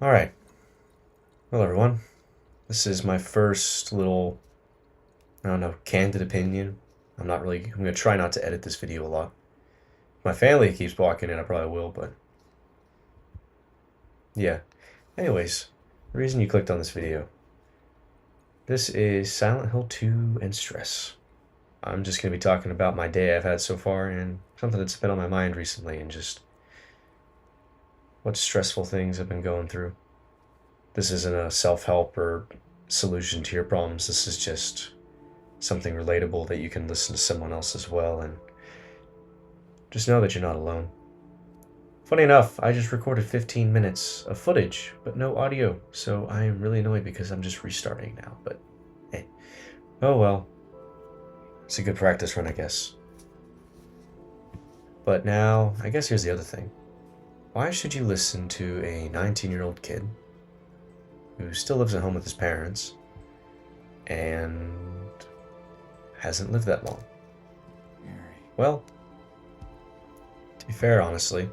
Alright, well everyone, this is my first little, I don't know, candid opinion. I'm gonna try not to edit this video a lot. My family keeps walking in, I probably will, but yeah. Anyways, the reason you clicked on this video. This is Silent Hill 2 and stress. I'm just gonna be talking about my day I've had so far and something that's been on my mind recently and just what stressful things I've been going through. This isn't a self-help or solution to your problems. This is just something relatable that you can listen to someone else as well, and just know that you're not alone. Funny enough, I just recorded 15 minutes of footage, but no audio, so I am really annoyed because I'm just restarting now, but hey. Oh well. It's a good practice run, I guess. But now, I guess here's the other thing. Why should you listen to a 19-year-old kid who still lives at home with his parents and hasn't lived that long? Well, to be fair, honestly,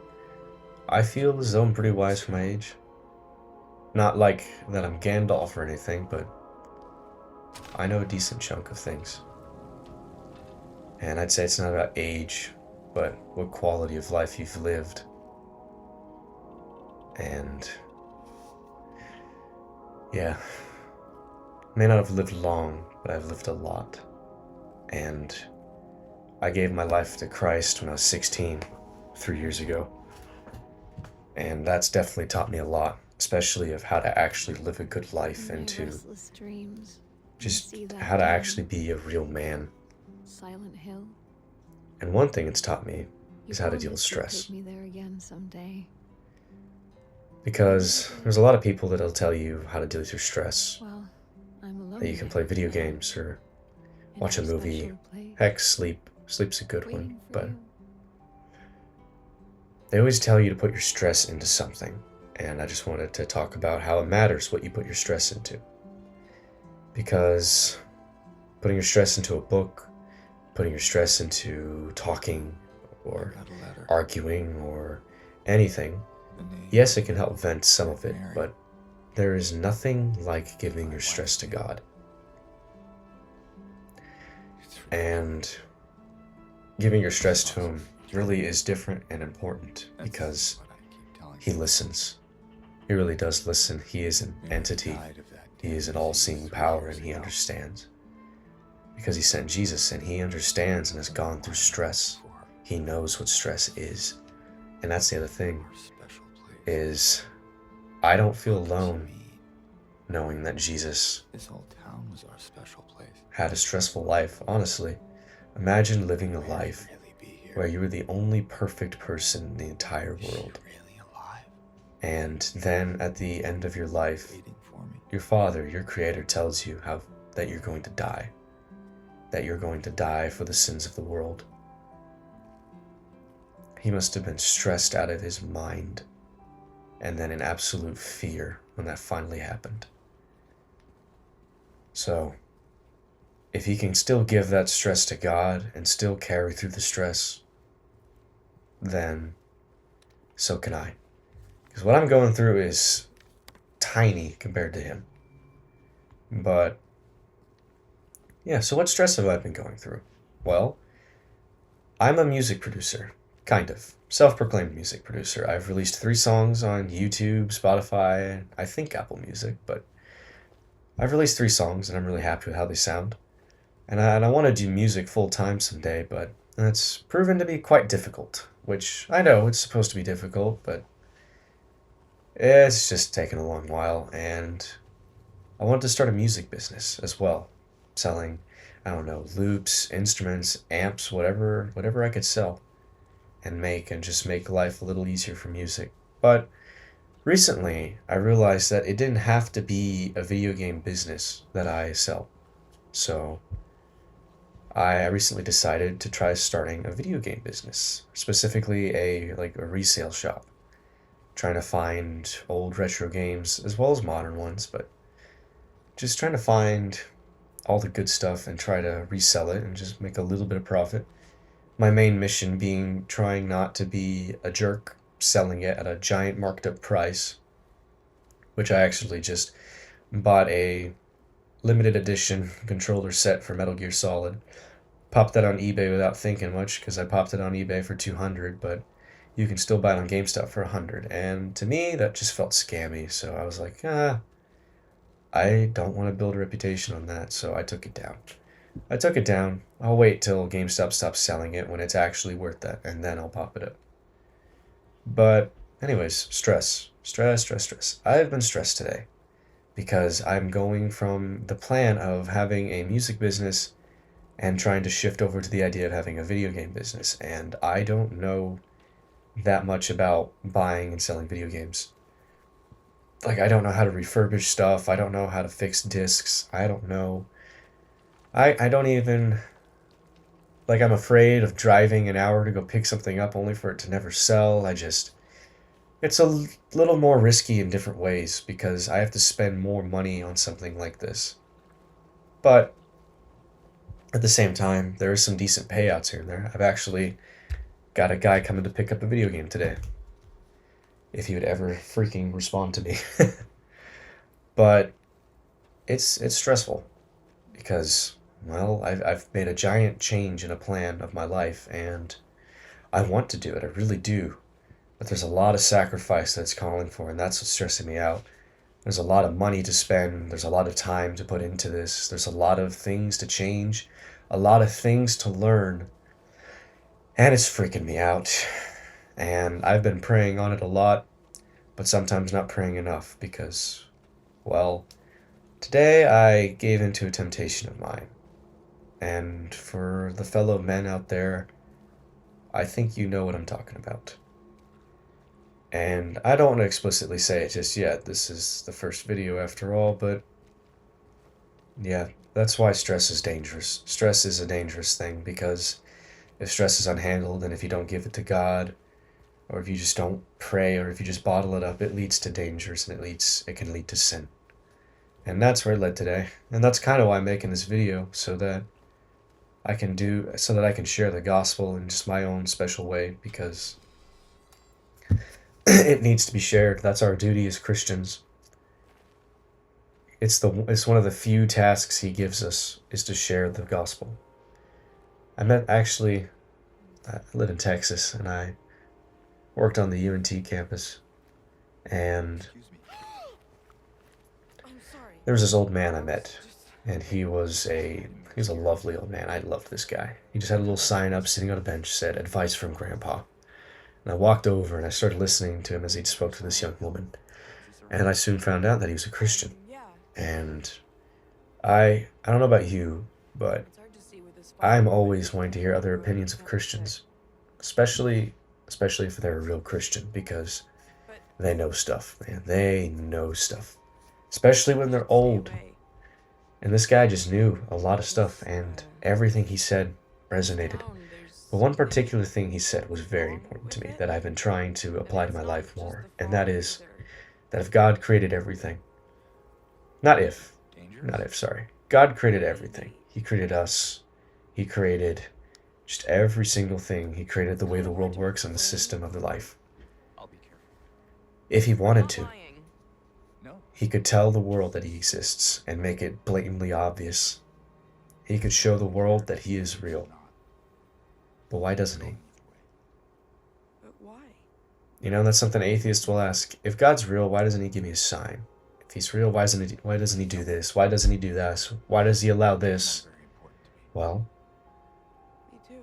I feel as though I'm pretty wise for my age. Not like that I'm Gandalf or anything, but I know a decent chunk of things. And I'd say it's not about age, but what quality of life you've lived. And yeah, may not have lived long, but I've lived a lot. And I gave my life to Christ when I was 16, 3 years ago. And that's definitely taught me a lot, especially of how to actually live a good life and to just how to actually be a real man. Silent Hill. And one thing it's taught me is how to deal with stress. Take me there again someday. Because there's a lot of people that'll tell you how to deal with your stress. Well, I'm alone. That you can play video games or watch a movie. Heck, sleep. Sleep's a good one, but they always tell you to put your stress into something. And I just wanted to talk about how it matters what you put your stress into. Because putting your stress into a book, putting your stress into talking or arguing or anything, yes, it can help vent some of it, but there is nothing like giving your stress to God. And giving your stress to Him really is different and important because He listens. He really does listen. He is an entity. He is an all-seeing power, and He understands. Because He sent Jesus, and He understands and has gone through stress. He knows what stress is. And that's the other thing, is I don't feel alone knowing that Jesus had a stressful life, honestly. Imagine living a life where you were the only perfect person in the entire world. And then at the end of your life, your Father, your Creator, tells you that you're going to die. That you're going to die for the sins of the world. He must have been stressed out of his mind and then in absolute fear when that finally happened. So, if he can still give that stress to God and still carry through the stress, then so can I. Because what I'm going through is tiny compared to him. But, yeah, so what stress have I been going through? Well, I'm a music producer, kind of. Self-proclaimed music producer. I've released 3 songs on YouTube, Spotify, I think Apple Music, but I've released 3 songs and I'm really happy with how they sound. And I want to do music full-time someday, but it's proven to be quite difficult, which I know it's supposed to be difficult, but it's just taken a long while, and I wanted to start a music business as well, selling, I don't know, loops, instruments, amps, whatever I could sell and just make life a little easier for music. But recently, I realized that it didn't have to be a video game business that I sell. So I recently decided to try starting a video game business, specifically a resale shop. Trying to find old retro games as well as modern ones, but just trying to find all the good stuff and try to resell it and just make a little bit of profit. My main mission being trying not to be a jerk selling it at a giant marked up price which I actually just bought a limited edition controller set for Metal Gear Solid. Popped that on eBay without thinking much because I popped it on eBay for 200, but you can still buy it on GameStop for 100. And to me, that just felt scammy. So I was like, I don't want to build a reputation on that. So I took it down. I'll wait till GameStop stops selling it when it's actually worth that, and then I'll pop it up. But, anyways, stress. I've been stressed today because I'm going from the plan of having a music business and trying to shift over to the idea of having a video game business. And I don't know that much about buying and selling video games. Like, I don't know how to refurbish stuff. I don't know how to fix discs. I don't know. I don't even. Like, I'm afraid of driving an hour to go pick something up only for it to never sell. It's a little more risky in different ways because I have to spend more money on something like this. But at the same time, there are some decent payouts here and there. I've actually got a guy coming to pick up a video game today. If he would ever freaking respond to me. But it's stressful because, well, I've made a giant change in a plan of my life and I want to do it. I really do. But there's a lot of sacrifice that's calling for, and that's what's stressing me out. There's a lot of money to spend. There's a lot of time to put into this. There's a lot of things to change, a lot of things to learn. And it's freaking me out. And I've been praying on it a lot, but sometimes not praying enough because, well, today I gave into a temptation of mine. And for the fellow men out there, I think you know what I'm talking about. And I don't want to explicitly say it just yet. This is the first video after all, but yeah, that's why stress is dangerous. Stress is a dangerous thing because if stress is unhandled and if you don't give it to God, or if you just don't pray, or if you just bottle it up, it leads to dangers and it can lead to sin. And that's where it led today. And that's kind of why I'm making this video, so that I can share the gospel in just my own special way, because it needs to be shared. That's our duty as Christians. It's one of the few tasks he gives us, is to share the gospel. I live in Texas, and I worked on the UNT campus, and there was this old man I met, and he was a lovely old man. I loved this guy. He just had a little sign up sitting on a bench, said, "Advice from Grandpa." And I walked over and I started listening to him as he spoke to this young woman. And I soon found out that he was a Christian. And I don't know about you, but I'm always wanting to hear other opinions of Christians, especially if they're a real Christian, because they know stuff, man. They know stuff, especially when they're old. And this guy just knew a lot of stuff, and everything he said resonated. But one particular thing he said was very important to me that I've been trying to apply to my life more, and that is that if God created everything, sorry. God created everything. He created us. He created just every single thing. He created the way the world works and the system of the life. If he wanted to, he could tell the world that he exists and make it blatantly obvious. He could show the world that he is real. But why doesn't he? But why? That's something atheists will ask. If God's real, why doesn't he give me a sign? If he's real, why doesn't he do this? Why doesn't he do that? Why does he allow this? Well,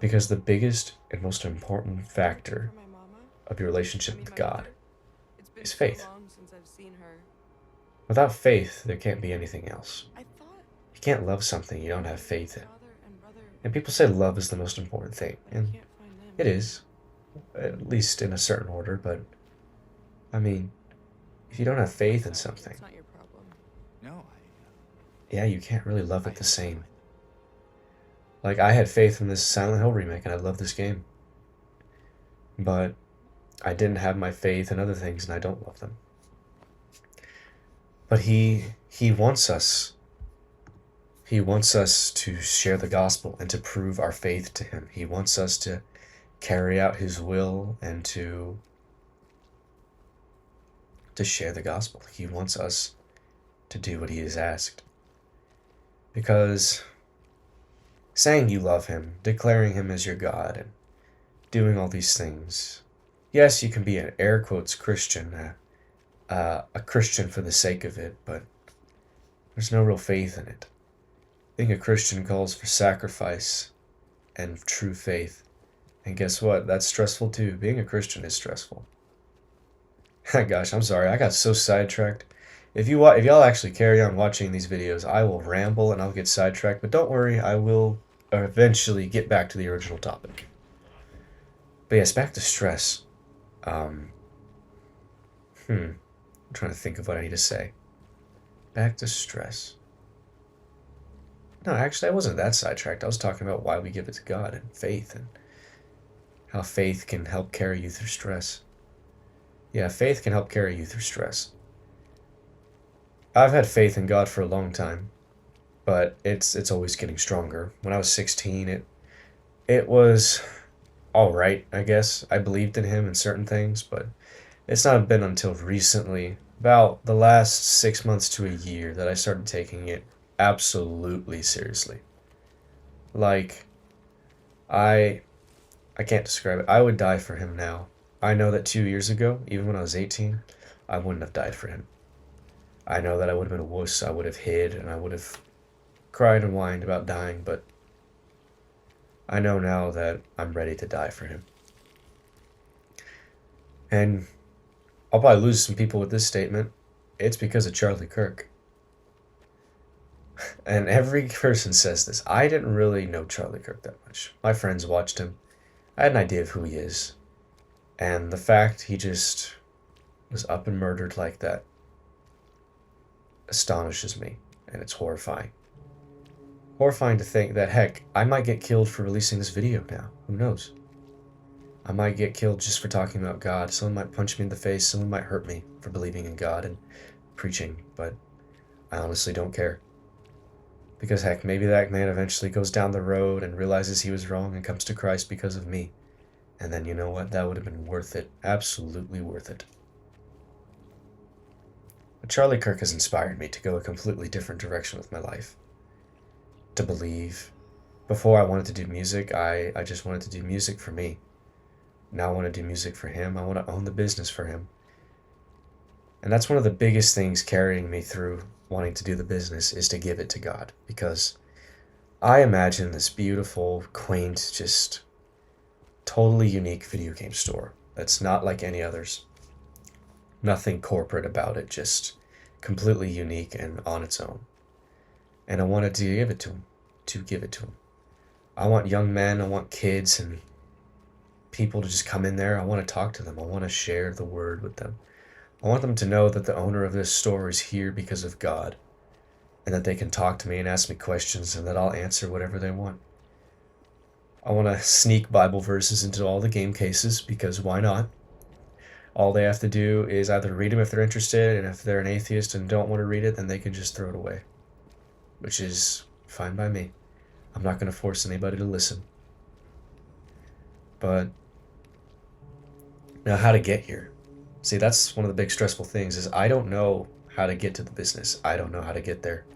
because the biggest and most important factor of your relationship with God is faith. Without faith, there can't be anything else. You can't love something you don't have faith in. And people say love is the most important thing, and it is, at least in a certain order, but, I mean, if you don't have faith in something, yeah, you can't really love it the same. Like, I had faith in this Silent Hill remake, and I love this game. But I didn't have my faith in other things, and I don't love them. But he wants us. He wants us to share the gospel and to prove our faith to him. He wants us to carry out his will and to to share the gospel. He wants us to do what he has asked. Because saying you love him, declaring him as your God, and doing all these things, yes, you can be an air quotes Christian, a Christian for the sake of it, but there's no real faith in it. Being a Christian calls for sacrifice and true faith. And guess what? That's stressful too. Being a Christian is stressful. Gosh, I'm sorry. I got so sidetracked. If y'all actually carry on watching these videos, I will ramble and I'll get sidetracked. But don't worry, I will eventually get back to the original topic. But yes, back to stress. I'm trying to think of what I need to say. Back to stress. No, actually, I wasn't that sidetracked. I was talking about why we give it to God and faith and how faith can help carry you through stress. Yeah, faith can help carry you through stress. I've had faith in God for a long time, but it's always getting stronger. When I was 16, it was all right, I guess. I believed in him in certain things, but it's not been until recently, about the last 6 months to a year, that I started taking it absolutely seriously. Like, I can't describe it. I would die for him now. I know that 2 years ago, even when I was 18, I wouldn't have died for him. I know that I would have been a wuss. I would have hid and I would have cried and whined about dying, but I know now that I'm ready to die for him. And I'll probably lose some people with this statement. It's because of Charlie Kirk. And every person says this. I didn't really know Charlie Kirk that much. My friends watched him. I had an idea of who he is. And the fact he just was up and murdered like that astonishes me. And it's horrifying. Horrifying to think that, heck, I might get killed for releasing this video now. Who knows? I might get killed just for talking about God. Someone might punch me in the face. Someone might hurt me for believing in God and preaching. But I honestly don't care. Because heck, maybe that man eventually goes down the road and realizes he was wrong and comes to Christ because of me. And then you know what? That would have been worth it. Absolutely worth it. But Charlie Kirk has inspired me to go a completely different direction with my life. To believe. Before I wanted to do music, I just wanted to do music for me. Now I want to do music for him. I want to own the business for him. And that's one of the biggest things carrying me through wanting to do the business, is to give it to God. Because I imagine this beautiful, quaint, just totally unique video game store that's not like any others. Nothing corporate about it, just completely unique and on its own. And I wanted to give it to him. I want young men, I want kids and people to just come in there. I want to talk to them. I want to share the word with them. I want them to know that the owner of this store is here because of God, and that they can talk to me and ask me questions, and that I'll answer whatever they want. I want to sneak Bible verses into all the game cases, because why not? All they have to do is either read them if they're interested, and if they're an atheist and don't want to read it, then they can just throw it away. Which is fine by me. I'm not going to force anybody to listen. But now, how to get here? See, that's one of the big stressful things, is I don't know how to get to the business. I don't know how to get there.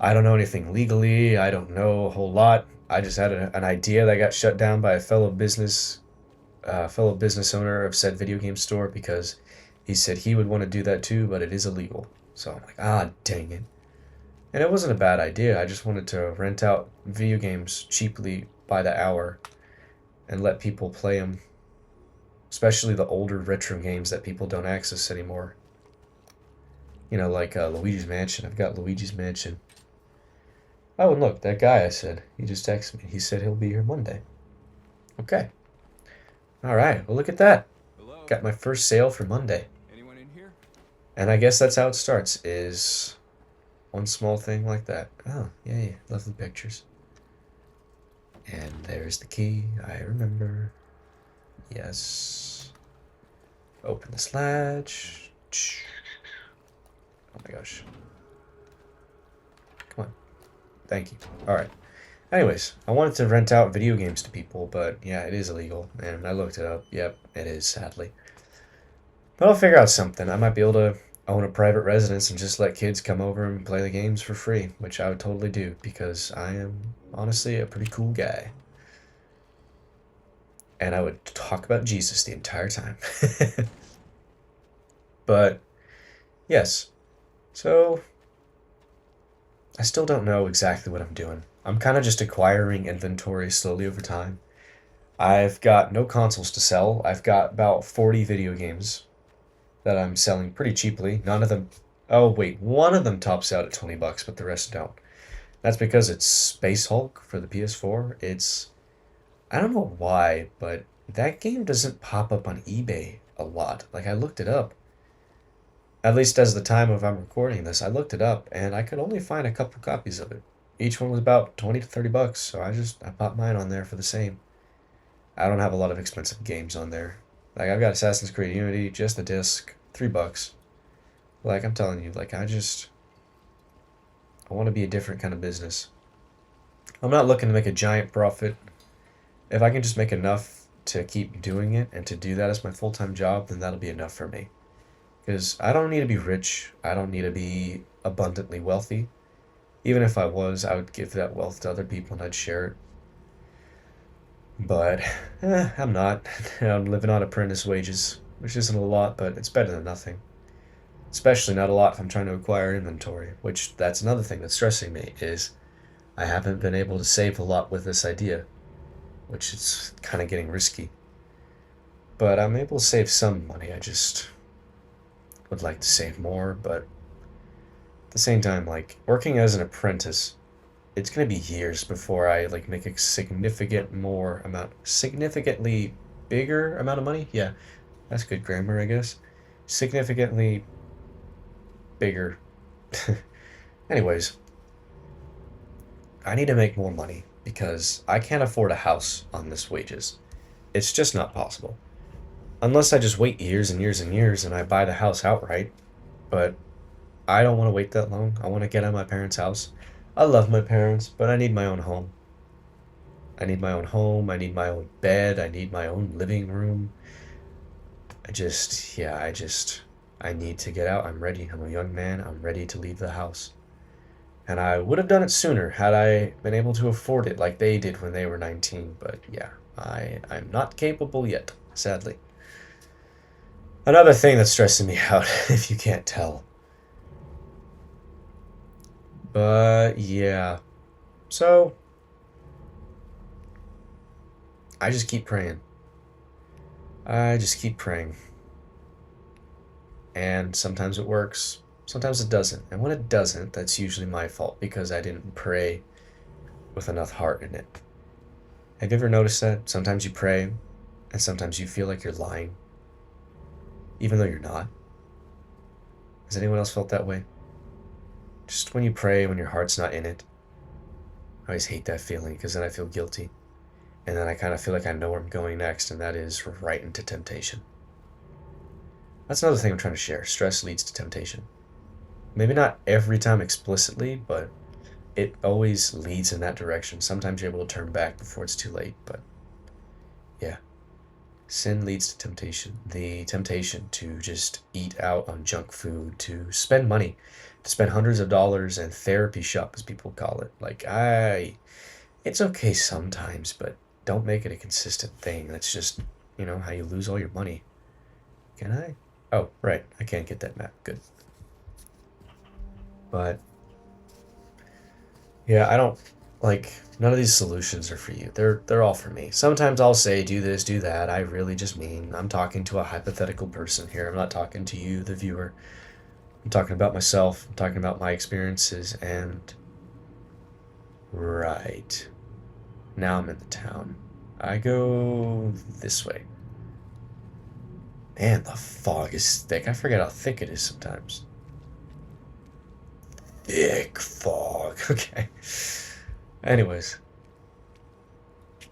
I don't know anything legally. I don't know a whole lot. I just had an idea that got shut down by a fellow business owner of said video game store, because he said he would want to do that too, but it is illegal. So I'm like, dang it. And it wasn't a bad idea. I just wanted to rent out video games cheaply by the hour and let people play them. Especially the older retro games that people don't access anymore. You know, like Luigi's Mansion. I've got Luigi's Mansion. Oh, and look, that guy I said, he just texted me. He said he'll be here Monday. Okay. All right, well, look at that. Hello? Got my first sale for Monday. Anyone in here? And I guess that's how it starts, is one small thing like that. Oh, yay, lovely pictures. And there's the key, I remember. Yes. Open this latch. Oh my gosh. Come on. Thank you. Alright. Anyways, I wanted to rent out video games to people, but yeah, it is illegal. And I looked it up. Yep, it is, sadly. But I'll figure out something. I might be able to own a private residence and just let kids come over and play the games for free, which I would totally do because I am honestly a pretty cool guy. And I would talk about Jesus the entire time. But yes, so I still don't know exactly what I'm doing. I'm kind of just acquiring inventory slowly over time. I've got no consoles to sell. I've got about 40 video games that I'm selling pretty cheaply. None of them. Oh, wait. One of them tops out at 20 bucks, but the rest don't. That's because it's Space Hulk for the PS4. It's. I don't know why, but that game doesn't pop up on eBay a lot. Like, I looked it up. At least as the time of I'm recording this, I looked it up and I could only find a couple copies of it. Each one was about 20 to 30 bucks, so I popped mine on there for the same. I don't have a lot of expensive games on there. Like I've got Assassin's Creed Unity, just the disc, $3. Like I'm telling you, like I want to be a different kind of business. I'm not looking to make a giant profit. If I can just make enough to keep doing it and to do that as my full-time job, then that'll be enough for me. Because I don't need to be rich. I don't need to be abundantly wealthy. Even if I was, I would give that wealth to other people and I'd share it. But I'm not. I'm living on apprentice wages, which isn't a lot, but it's better than nothing. Especially not a lot if I'm trying to acquire inventory, which that's another thing that's stressing me is I haven't been able to save a lot with this idea, which is kind of getting risky. But I'm able to save some money. I just would like to save more, but at the same time, like working as an apprentice, it's gonna be years before I like make a significantly bigger amount of money. Yeah, that's good grammar, I guess. Significantly bigger. Anyways, I need to make more money because I can't afford a house on this wages. It's just not possible. Unless I just wait years and years and years and I buy the house outright. But I don't want to wait that long. I want to get out of my parents' house. I love my parents, but I need my own home. I need my own home. I need my own bed. I need my own living room. I need to get out. I'm ready. I'm a young man. I'm ready to leave the house. And I would have done it sooner had I been able to afford it like they did when they were 19. But yeah, I'm not capable yet, sadly. Another thing that's stressing me out, if you can't tell. But yeah. So, I just keep praying. I just keep praying. And sometimes it works, sometimes it doesn't. And when it doesn't, that's usually my fault because I didn't pray with enough heart in it. Have you ever noticed that? Sometimes you pray, and sometimes you feel like you're lying, even though you're not. Has anyone else felt that way? Just when you pray, when your heart's not in it. I always hate that feeling because then I feel guilty. And then I kind of feel like I know where I'm going next, and that is right into temptation. That's another thing I'm trying to share. Stress leads to temptation. Maybe not every time explicitly, but it always leads in that direction. Sometimes you're able to turn back before it's too late, but yeah. Sin leads to temptation. The temptation to just eat out on junk food, to spend money, to spend hundreds of dollars and therapy shop, as people call it. It's okay sometimes, but don't make it a consistent thing. That's just, how you lose all your money. Can I? Oh, right. I can't get that map. Good. But yeah, I don't none of these solutions are for you. They're all for me. Sometimes I'll say do this, do that. I really just mean I'm talking to a hypothetical person here. I'm not talking to you, the viewer. I'm talking about myself. I'm talking about my experiences and right. Now I'm in the town. I go this way. Man, the fog is thick. I forget how thick it is sometimes. Thick fog. Okay. Anyways.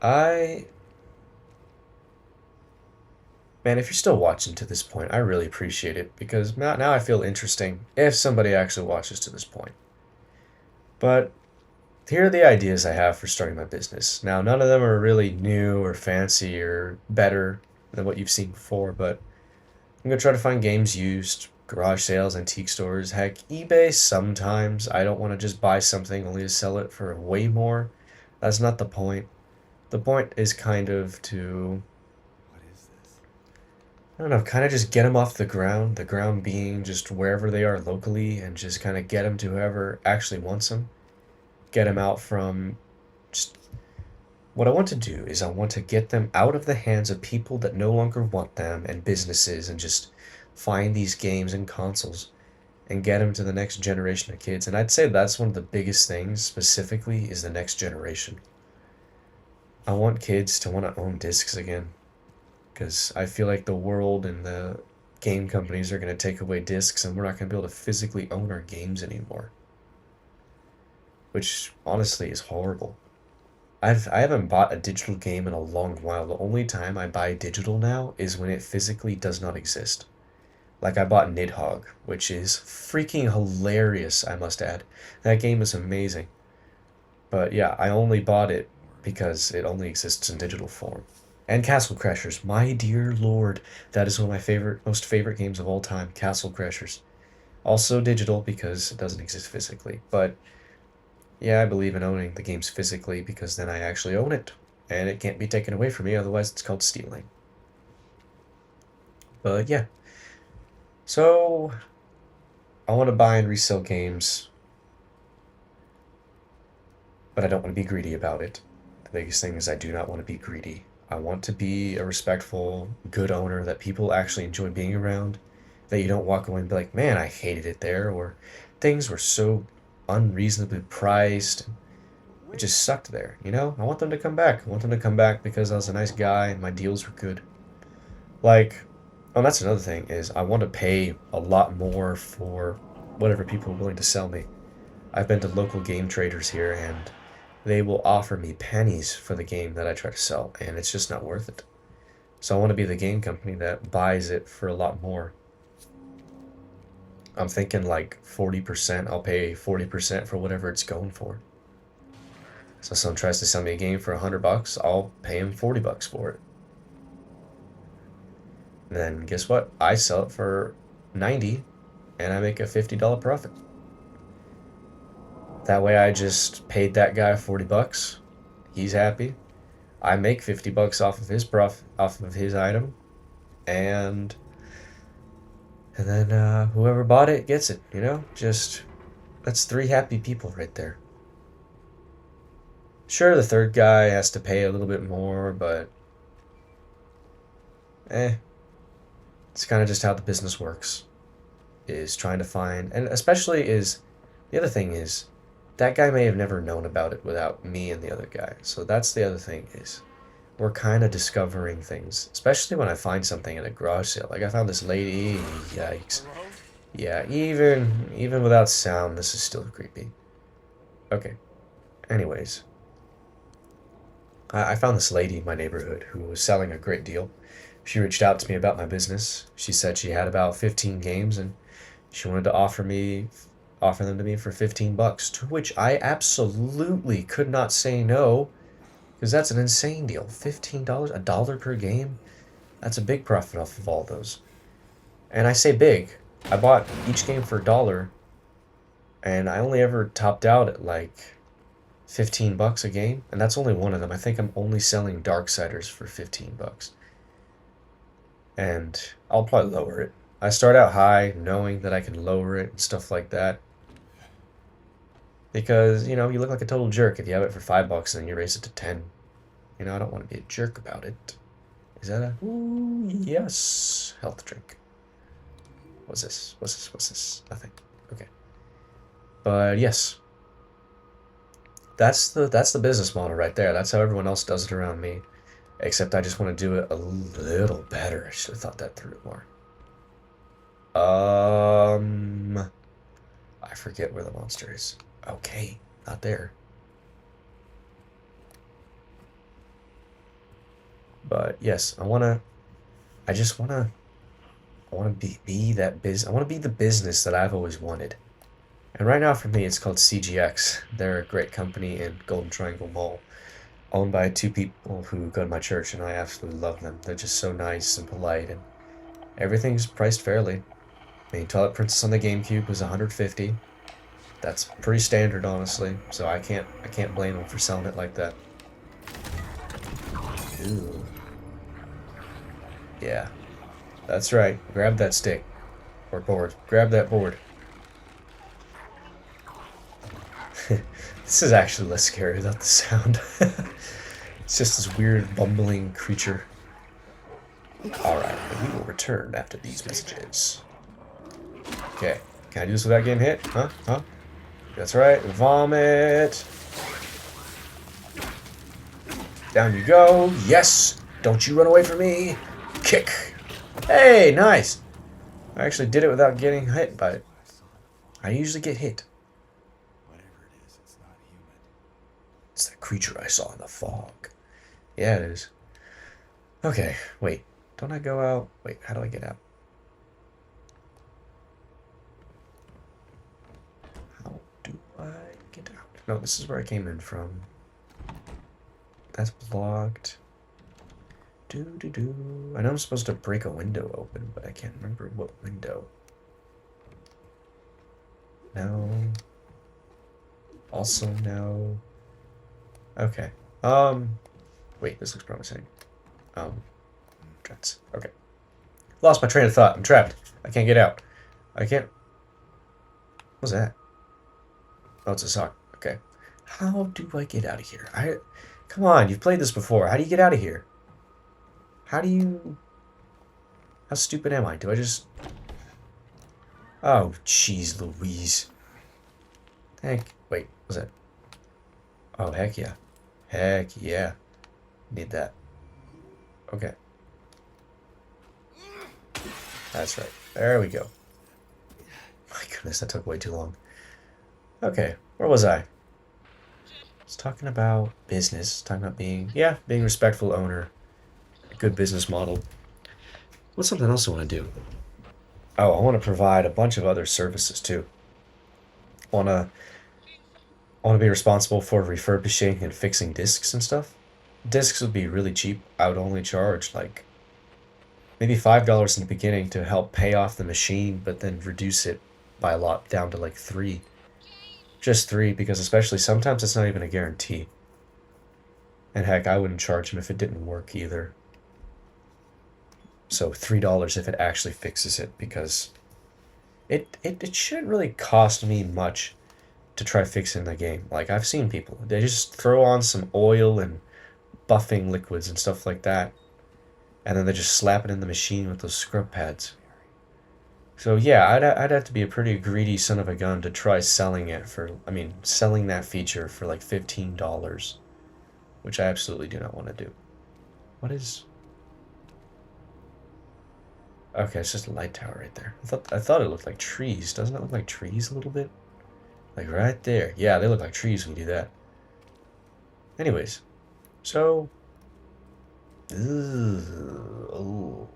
Man, if you're still watching to this point, I really appreciate it because now I feel interesting if somebody actually watches to this point. But here are the ideas I have for starting my business. Now, none of them are really new or fancy or better than what you've seen before, but I'm gonna try to find games used, garage sales, antique stores, heck, eBay sometimes. I don't want to just buy something only to sell it for way more. That's not the point. The point is kind of to, What is this? I don't know, kind of just get them off the ground being just wherever they are locally, and just kind of get them to whoever actually wants them. Get them out from just what I want to do is I want to get them out of the hands of people that no longer want them and businesses, and just find these games and consoles and get them to the next generation of kids. And I'd say that's one of the biggest things specifically is the next generation. I want kids to want to own discs again because I feel like the world and the game companies are going to take away discs and we're not going to be able to physically own our games anymore. Which honestly is horrible. I haven't bought a digital game in a long while. The only time I buy digital now is when it physically does not exist. Like I bought Nidhogg, which is freaking hilarious, I must add. That game is amazing. But yeah, I only bought it because it only exists in digital form. And Castle Crashers, my dear lord, that is one of my most favorite games of all time, Castle Crashers. Also digital because it doesn't exist physically, but yeah, I believe in owning the games physically because then I actually own it, and it can't be taken away from me, otherwise it's called stealing. But yeah, so I want to buy and resell games, but I don't want to be greedy about it. The biggest thing is I do not want to be greedy. I want to be a respectful, good owner that people actually enjoy being around, that you don't walk away and be like, man, I hated it there, or things were so unreasonably priced. It just sucked there, you know? I want them to come back. I want them to come back because I was a nice guy and my deals were good. Like, oh, that's another thing is I want to pay a lot more for whatever people are willing to sell me. I've been to local game traders here and they will offer me pennies for the game that I try to sell, and it's just not worth it. So I want to be the game company that buys it for a lot more. I'm thinking like 40%. I'll pay 40% for whatever it's going for. So someone tries to sell me a game for $100, I'll pay him $40 for it. And then guess what? I sell it for 90 and I make a $50 profit. That way I just paid that guy $40. He's happy. I make $50 off of his off of his item, and then whoever bought it gets it, you know? Just that's 3 happy people right there. Sure, the third guy has to pay a little bit more, but it's kind of just how the business works. Is trying to find, and especially is the other thing is that guy may have never known about it without me and the other guy. So that's the other thing is we're kind of discovering things, especially when I find something at a garage sale. Like I found this lady, yikes. Hello? Yeah, even without sound, this is still creepy. Okay. Anyways, I found this lady in my neighborhood who was selling a great deal. She reached out to me about my business. She said she had about 15 games and she wanted to offer them to me for $15, to which I absolutely could not say no, because that's an insane deal. $15, a dollar per game. That's a big profit off of all those. And I say big. I bought each game for $1, and I only ever topped out at like $15 a game, and that's only one of them. I think I'm only selling Darksiders for $15, and I'll probably lower it. I start out high, knowing that I can lower it and stuff like that. Because, you know, you look like a total jerk if you have it for $5 and then you raise it to 10. You know, I don't want to be a jerk about it. Is that a... Ooh, yes. Health drink. What's this? What's this? Nothing. Okay. But, yes. That's the business model right there. That's how everyone else does it around me. Except I just want to do it a little better. I should have thought that through more. I forget where the monster is. Okay, not there. But yes, I want to be that I want to be the business that I've always wanted. And right now for me it's called CGX. They're a great company in Golden Triangle Mall, owned by 2 people who go to my church, and I absolutely love them. They're just so nice and polite, and Everything's priced fairly. I mean, Twilight Princess on the GameCube was 150. That's pretty standard, honestly. So I can't blame them for selling it like that. Ooh. Yeah, that's right. Grab that stick or board. Grab that board. This is actually less scary without the sound. It's just this weird bumbling creature. Alright, we will return after these messages. Okay, can I do this without getting hit? Huh? Huh? That's right, vomit! Down you go, yes! Don't you run away from me! Kick! Hey, nice! I actually did it without getting hit by it. I usually get hit. Whatever it is, it's not human. It's that creature I saw in the fog. Yeah, it is. Okay, wait. Don't I go out? Wait, how do I get out? How do I get out? No, this is where I came in from. That's blocked. Do. I know I'm supposed to break a window open, but I can't remember what window. No. Also no. Okay. Wait, this looks promising. Traps. Okay. Lost my train of thought. I'm trapped. I can't get out. I can't. What's that? Oh, it's a sock. Okay. How do I get out of here? Come on, you've played this before. How do you get out of here? How stupid am I? Do I just... Oh, jeez Louise. Wait, what's that? Oh, heck yeah. Heck yeah. Need that. Okay. That's right. There we go. My goodness, that took way too long. Okay, where was I? I was talking about business. Talking about being a respectful owner. A good business model. What's something else I want to do? Oh, I want to provide a bunch of other services too. I want to be responsible for refurbishing and fixing discs and stuff. Discs would be really cheap. I would only charge like maybe $5 in the beginning to help pay off the machine, but then reduce it by a lot down to like 3. Just 3, because especially sometimes it's not even a guarantee. And heck, I wouldn't charge him if it didn't work either. So $3 if it actually fixes it, because it shouldn't really cost me much to try fixing the game. Like, I've seen people, they just throw on some oil and buffing liquids and stuff like that, and then they just slap it in the machine with those scrub pads. So yeah, I'd have to be a pretty greedy son of a gun to try selling it for, selling that feature for like $15, which I absolutely do not want to do. What is... Okay, it's just a light tower right there. I thought it looked like trees. Doesn't it look like trees a little bit? Like right there. Yeah, they look like trees when you do that. Anyways, so... Oh,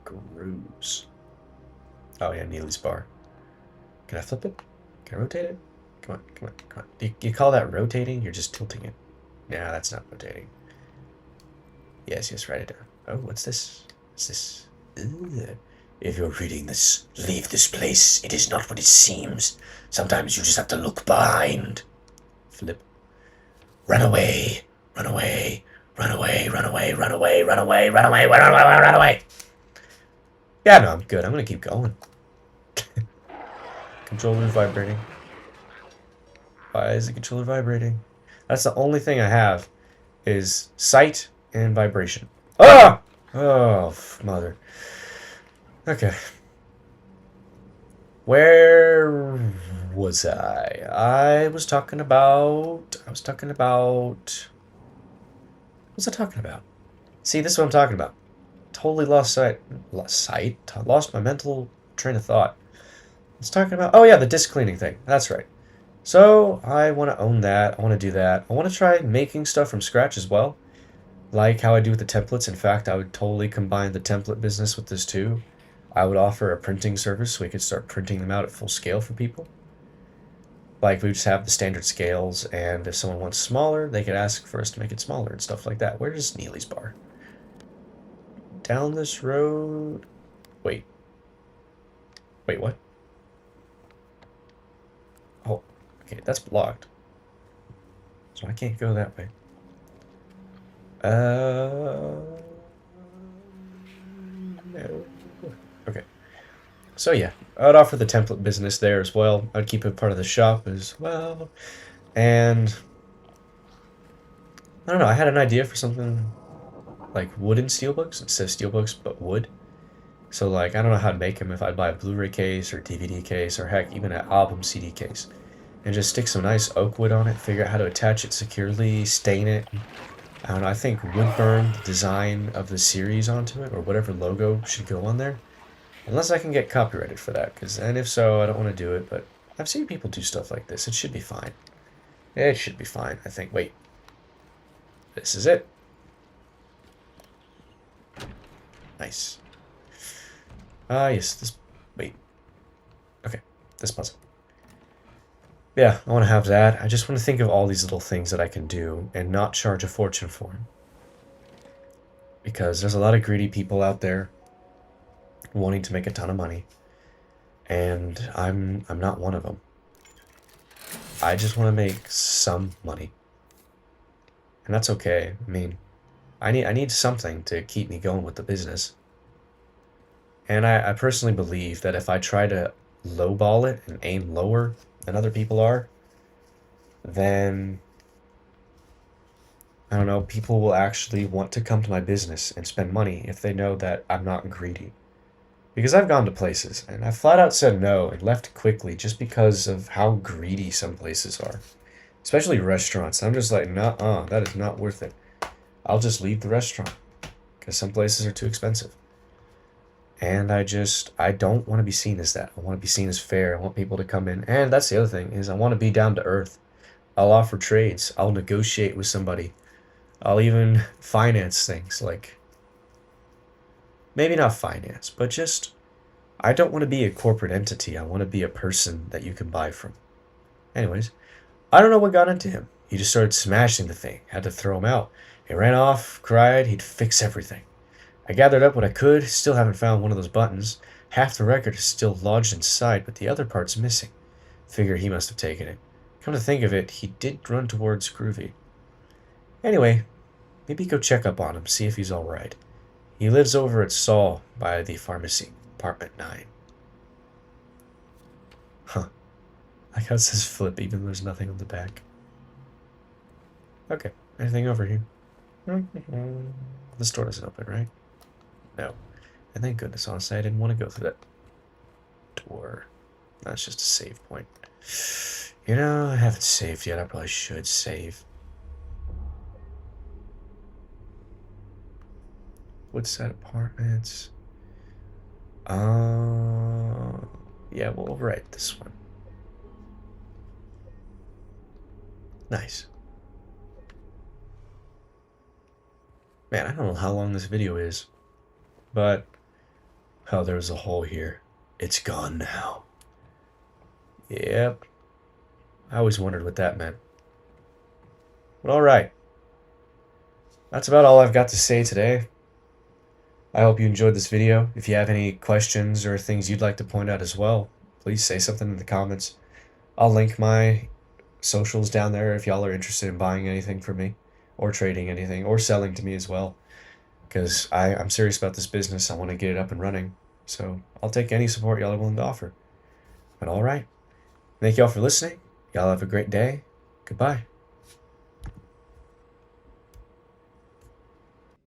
gross. Oh yeah, Neely's bar. Can I flip it? Can I rotate it? Come on. You call that rotating? You're just tilting it. Nah, that's not rotating. Yes, write it down. Oh, what's this? What's this? Ugh. If you're reading this, leave this place. It is not what it seems. Sometimes you just have to look behind. Flip. Run away. Run away. Run away. Run away. Run away. Run away. Run away. Run away. Run away. Yeah, no, I'm good. I'm gonna keep going. Controller vibrating. Why is the controller vibrating? That's the only thing I have is sight and vibration. Ah! Oh, mother. Okay. Where was I? I was talking about... What was I talking about? See, this is what I'm talking about. Totally lost my mental train of thought. I was talking about... Oh yeah, the disc cleaning thing. That's right. So, I want to own that. I want to do that. I want to try making stuff from scratch as well. Like how I do with the templates. In fact, I would totally combine the template business with this too. I would offer a printing service so we could start printing them out at full scale for people. Like, we just have the standard scales, and if someone wants smaller, they could ask for us to make it smaller and stuff like that. Where's Neely's bar? down this road. Wait. Wait, what? Oh, okay, that's blocked. So I can't go that way. No. Okay. So yeah, I'd offer the template business there as well. I'd keep it part of the shop as well. And I don't know, I had an idea for something like wooden steelbooks instead of steelbooks, but wood. So like, I don't know how to make them, if I'd buy a Blu-ray case or DVD case or heck, even an album CD case. And just stick some nice oak wood on it, figure out how to attach it securely, stain it. I don't know, I think wood burn the design of the series onto it, or whatever logo should go on there. Unless I can get copyrighted for that, and if so, I don't want to do it, but I've seen people do stuff like this. It should be fine. It should be fine, I think. Wait. This is it. Nice. Yes, this... Wait. Okay, this puzzle. Yeah, I want to have that. I just want to think of all these little things that I can do and not charge a fortune for them. Because there's a lot of greedy people out there wanting to make a ton of money. And I'm not one of them. I just want to make some money. And that's okay. I mean, I need something to keep me going with the business. And I personally believe that if I try to lowball it and aim lower than other people are, then, I don't know, people will actually want to come to my business and spend money if they know that I'm not greedy. Because I've gone to places, and I flat out said no and left quickly just because of how greedy some places are. Especially restaurants. I'm just like, nuh-uh, that is not worth it. I'll just leave the restaurant. Because some places are too expensive. And I don't want to be seen as that. I want to be seen as fair. I want people to come in. And that's the other thing, is I want to be down to earth. I'll offer trades. I'll negotiate with somebody. I'll even finance things, like... Maybe not finance, but just... I don't want to be a corporate entity. I want to be a person that you can buy from. Anyways, I don't know what got into him. He just started smashing the thing. Had to throw him out. He ran off, cried, he'd fix everything. I gathered up what I could, still haven't found one of those buttons. Half the record is still lodged inside, but the other part's missing. Figure he must have taken it. Come to think of it, he did run towards Groovy. Anyway, maybe go check up on him, see if he's alright. He lives over at Saul by the pharmacy, apartment 9. Huh. I like how it says flip even though there's nothing on the back. Okay, anything over here? The store doesn't open, right? No. And thank goodness, honestly, I didn't want to go through that door. That's just a save point. You know, I haven't saved yet. I probably should save. Woodside Apartments. Yeah, we'll overwrite this one. Nice. Man, I don't know how long this video is, but oh, there's a hole here. It's gone now. Yep. I always wondered what that meant. But alright. That's about all I've got to say today. I hope you enjoyed this video. If you have any questions or things you'd like to point out as well, please say something in the comments. I'll link my socials down there if y'all are interested in buying anything from me, or trading anything, or selling to me as well. Because I'm serious about this business. I want to get it up and running. So I'll take any support y'all are willing to offer. But alright. Thank y'all for listening. Y'all have a great day. Goodbye.